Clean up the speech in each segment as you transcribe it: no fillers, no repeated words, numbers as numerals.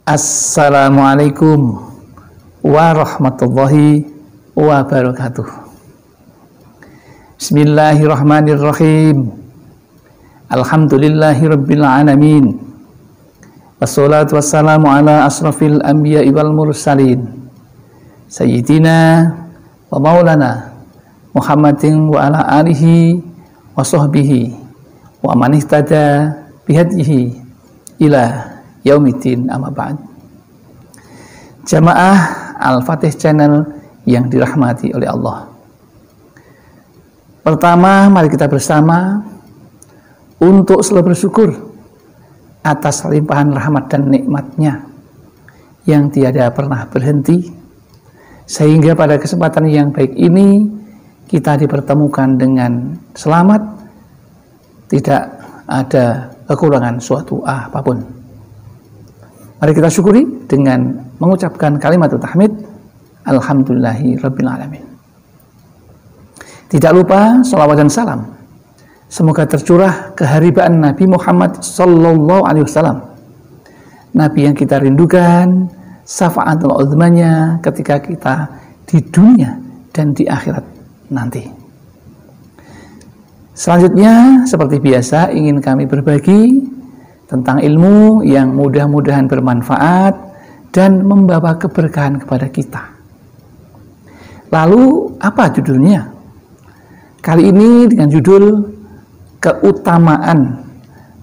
Assalamualaikum warahmatullahi wabarakatuh. Bismillahirrahmanirrahim. Alhamdulillahirabbil alamin. Wassalatu wassalamu ala asrafil anbiya'i wal mursalin. Sayyidina wa maulana Muhammadin wa ala alihi wa sahbihi wa man ihtada bihadihi ila yaumiddin, amma ba'd. Jamaah Al-Fatih Channel yang dirahmati oleh Allah. Pertama, mari kita bersama untuk selalu bersyukur atas limpahan rahmat dan nikmatnya yang tiada pernah berhenti, sehingga pada kesempatan yang baik ini kita dipertemukan dengan selamat, tidak ada kekurangan suatu apapun. Mari kita syukuri dengan mengucapkan kalimat tahmid, alhamdulillahirabbil alamin. Tidak lupa salawat dan salam semoga tercurah keharibaan Nabi Muhammad sallallahu alaihi wasallam, Nabi yang kita rindukan syafaatul uzmanya ketika kita di dunia dan di akhirat nanti. Selanjutnya, seperti biasa, ingin kami berbagi tentang ilmu yang mudah-mudahan bermanfaat dan membawa keberkahan kepada kita. Lalu, apa judulnya? Kali ini dengan judul keutamaan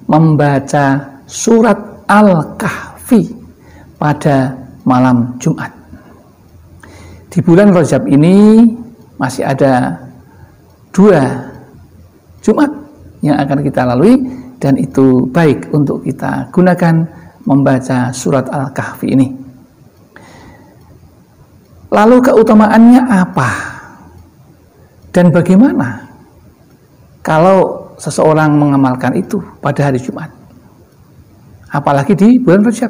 membaca surat Al-Kahfi pada malam Jumat. Di bulan Rajab ini masih ada 2 Jumat yang akan kita lalui, dan itu baik untuk kita gunakan membaca surat Al-Kahfi ini. Lalu keutamaannya apa? Dan bagaimana kalau seseorang mengamalkan itu pada hari Jumat? Apalagi di bulan Rajab.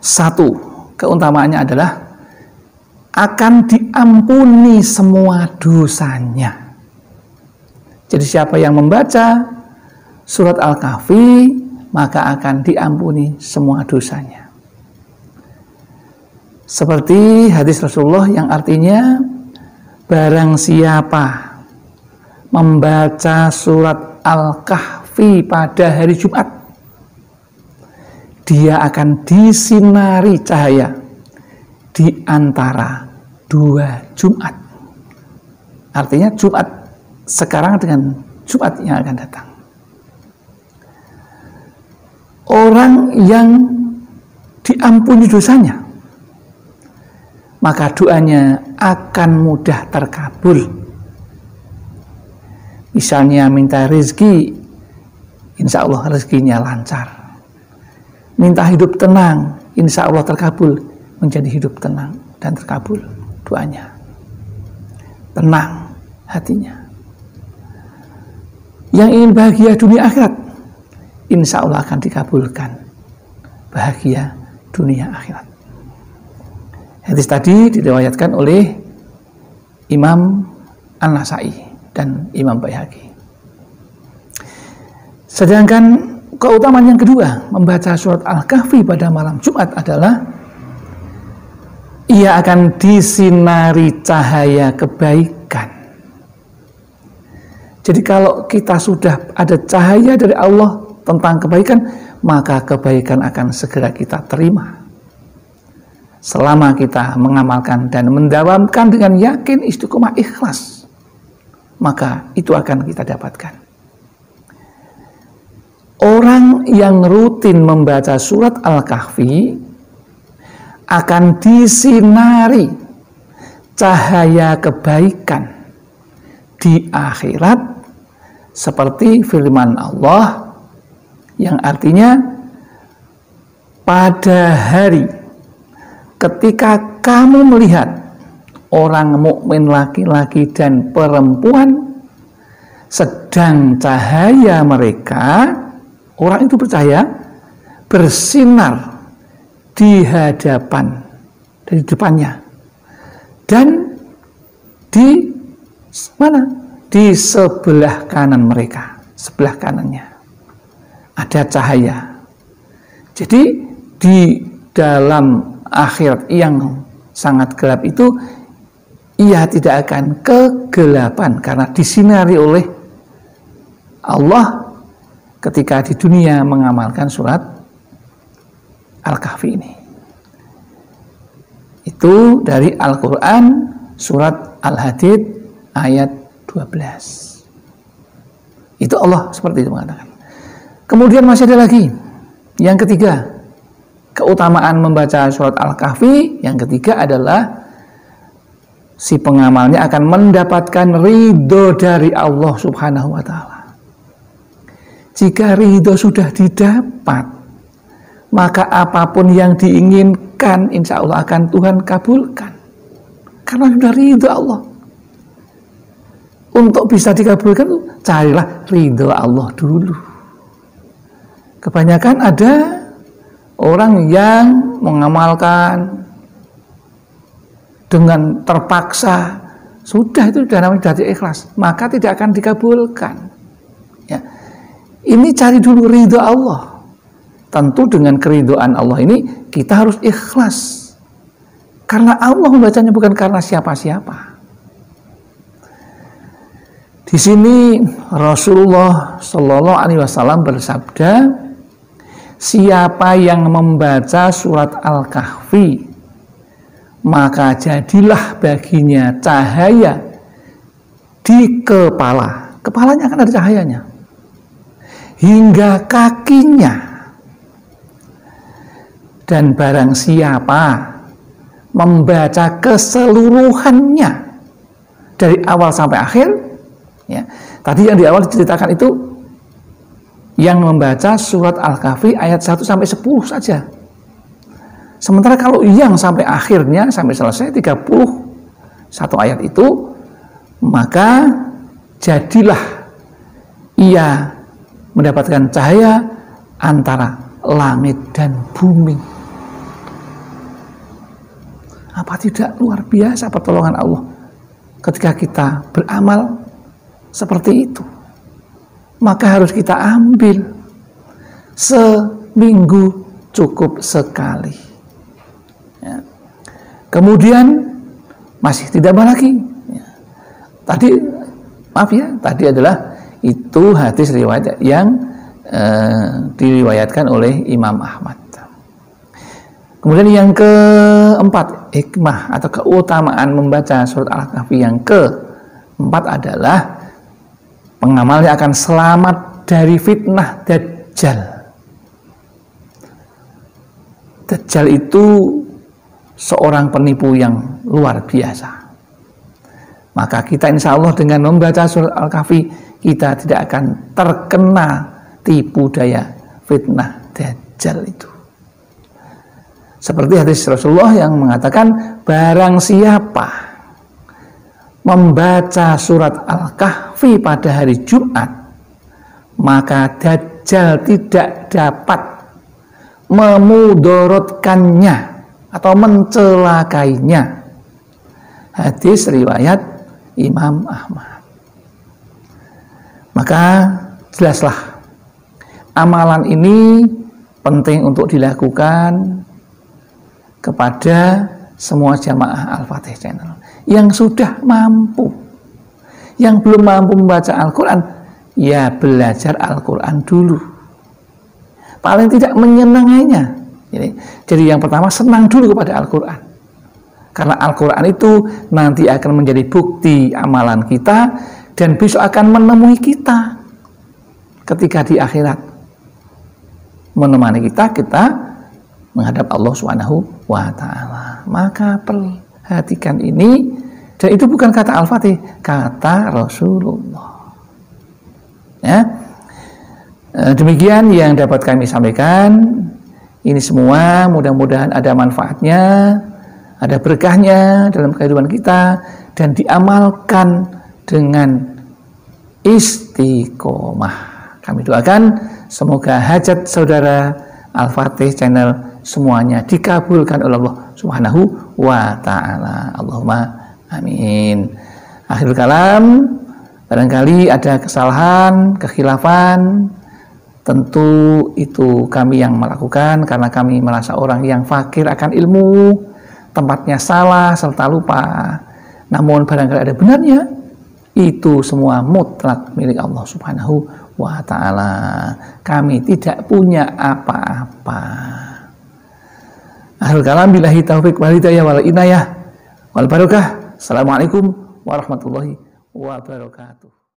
1, keutamaannya adalah akan diampuni semua dosanya. Jadi siapa yang membaca surat Al-Kahfi maka akan diampuni semua dosanya. Seperti hadis Rasulullah yang artinya, barang siapa membaca surat Al-Kahfi pada hari Jumat, dia akan disinari cahaya di antara 2 Jumat. Artinya Jumat sekarang dengan Jumat yang akan datang. Orang yang diampuni dosanya, maka doanya akan mudah terkabul. Misalnya minta rezeki, insya Allah rezekinya lancar. Minta hidup tenang, insya Allah terkabul, menjadi hidup tenang dan terkabul doanya. Tenang hatinya. Yang ingin bahagia dunia akhirat, insya Allah akan dikabulkan bahagia dunia akhirat. Hadis tadi diriwayatkan oleh Imam An-Nasai dan Imam Baihaqi. Sedangkan keutamaan yang kedua membaca surat Al-Kahfi pada malam Jumat adalah ia akan disinari cahaya kebaikan. Jadi kalau kita sudah ada cahaya dari Allah tentang kebaikan, maka kebaikan akan segera kita terima. Selama kita mengamalkan dan mendawamkan dengan yakin, istiqomah, ikhlas, maka itu akan kita dapatkan. Orang yang rutin membaca surat Al-Kahfi akan disinari cahaya kebaikan di akhirat, seperti firman Allah yang artinya, pada hari ketika kamu melihat orang mukmin laki-laki dan perempuan sedang cahaya mereka, orang itu percaya, bersinar di hadapan, di depannya, dan di mana? Di sebelah kanan mereka, sebelah kanannya ada cahaya. Jadi di dalam akhirat yang sangat gelap itu, ia tidak akan kegelapan karena disinari oleh Allah ketika di dunia mengamalkan surat Al-Kahfi ini. Itu dari Al-Quran surat Al-Hadid ayat 12. Itu Allah seperti itu mengatakan. Kemudian masih ada lagi yang ketiga, keutamaan membaca surat Al-Kahfi. Yang ketiga adalah si pengamalnya akan mendapatkan ridho dari Allah Subhanahu wa Ta'ala. Jika ridho sudah didapat, maka apapun yang diinginkan insya Allah akan Tuhan kabulkan, karena sudah ridho Allah. Untuk bisa dikabulkan, carilah ridho Allah dulu. Kebanyakan ada orang yang mengamalkan dengan terpaksa, sudah itu sudah namanya dari ikhlas, maka tidak akan dikabulkan. Ya. Ini cari dulu ridho Allah. Tentu dengan keridhaan Allah ini kita harus ikhlas, karena Allah membacanya bukan karena siapa-siapa. Di sini Rasulullah Shallallahu Alaihi Wasallam bersabda, siapa yang membaca surat Al-Kahfi, maka jadilah baginya cahaya di kepala. Kepalanya akan ada cahayanya hingga kakinya. Dan barang siapa membaca keseluruhannya dari awal sampai akhir, ya, tadi yang di awal diceritakan itu yang membaca surat Al-Kahfi ayat 1 sampai 10 saja. Sementara kalau yang sampai akhirnya, sampai selesai 31 ayat itu, maka jadilah ia mendapatkan cahaya antara langit dan bumi. Apa tidak luar biasa pertolongan Allah ketika kita beramal seperti itu? Maka harus kita ambil. Seminggu cukup sekali. Ya. Kemudian masih tidak lagi. Ya. Tadi adalah itu hadis riwayat yang diriwayatkan oleh Imam Ahmad. Kemudian yang keempat, hikmah atau keutamaan membaca surat Al-Kahfi yang keempat adalah pengamalnya akan selamat dari fitnah Dajjal. Dajjal itu seorang penipu yang luar biasa. Maka kita insya Allah dengan membaca surat Al-Kahfi, kita tidak akan terkena tipu daya fitnah Dajjal itu. Seperti hadis Rasulullah yang mengatakan, barang siapa membaca surat Al-Kahfi pada hari Jumat, maka Dajjal tidak dapat memudorotkannya atau mencelakainya. Hadis riwayat Imam Ahmad. Maka jelaslah amalan ini penting untuk dilakukan kepada semua jamaah Al-Fatih Channel yang sudah mampu. Yang belum mampu membaca Al-Quran, ya belajar Al-Quran dulu, paling tidak menyenanginya. Jadi yang pertama, senang dulu kepada Al-Quran, karena Al-Quran itu nanti akan menjadi bukti amalan kita dan besok akan menemui kita ketika di akhirat, menemani kita menghadap Allah Subhanahu wa Ta'ala. Maka perhatikan ini, dan itu bukan kata Al-Fatih, kata Rasulullah. Ya. Demikian yang dapat kami sampaikan. Ini semua mudah-mudahan ada manfaatnya, ada berkahnya dalam kehidupan kita, dan diamalkan dengan istiqomah. Kami doakan semoga hajat saudara Al-Fatih Channel semuanya dikabulkan oleh Allah Subhanahu wa Ta'ala. Allahumma amin. Akhirul kalam, barangkali ada kesalahan, kekhilafan, Tentu itu kami yang melakukan karena kami merasa orang yang fakir akan ilmu, tempatnya salah serta lupa. Namun barangkali ada benarnya, itu semua mutlak milik Allah Subhanahu wa ta'ala. Kami tidak punya apa-apa. Akhirul kalam, billahi taufiq wal hidayah wal inayah wal barakah. Assalamualaikum warahmatullahi wabarakatuh.